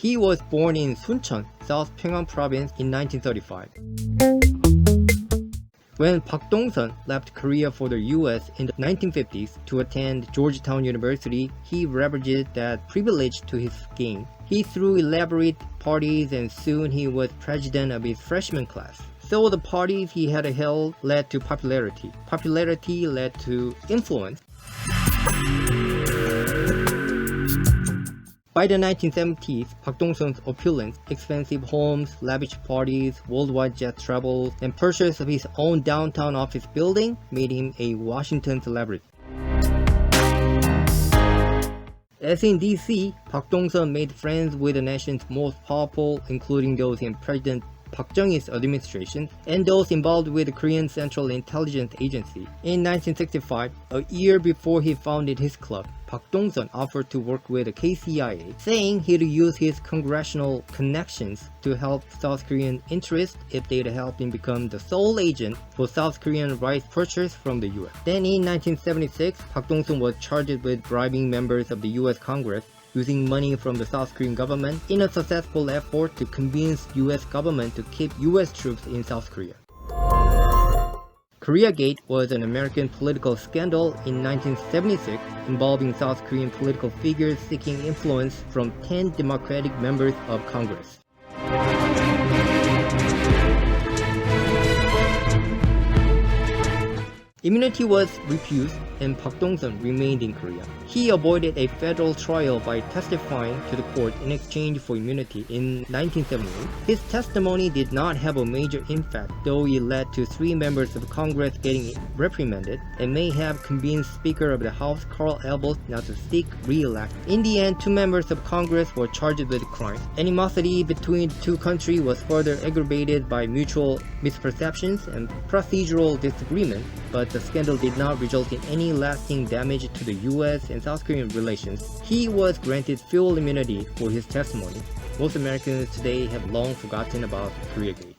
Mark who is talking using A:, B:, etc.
A: He was born in Suncheon, South Pyongyang Province in 1935. When Park Tongsun left Korea for the US in the 1950s to attend Georgetown University, he leveraged that privilege to his gain. He threw elaborate parties and soon he was president of his freshman class. So the parties he had held led to popularity. Popularity led to influence. By the 1970s, Park Tongsun's opulence, expensive homes, lavish parties, worldwide jet travels, and purchase of his own downtown office building made him a Washington celebrity. As in DC, Park Tongsun made friends with the nation's most powerful, including those in President Park Chung-hee's administration and those involved with the Korean Central Intelligence Agency. In 1965, a year before he founded his club, Park Tongsun offered to work with the KCIA, saying he'd use his congressional connections to help South Korean interests if they'd help him become the sole agent for South Korean rice purchase from the US. Then in 1976, Park Tongsun was charged with bribing members of the US Congress using money from the South Korean government in a successful effort to convince US government to keep US troops in South Korea. Koreagate was an American political scandal in 1976 involving South Korean political figures seeking influence from 10 Democratic members of Congress. Immunity was refused and Park Tongsun remained in Korea. He avoided a federal trial by testifying to the court in exchange for immunity in 1978. His testimony did not have a major impact, though it led to 3 members of Congress getting reprimanded and may have convinced Speaker of the House Carl Albert not to seek re-election. In the end, 2 members of Congress were charged with crimes. Animosity between the 2 countries was further aggravated by mutual misperceptions and procedural disagreement, but the scandal did not result in any lasting damage to the US and South Korean relations. He was granted full immunity for his testimony. Most Americans today have long forgotten about Koreagate.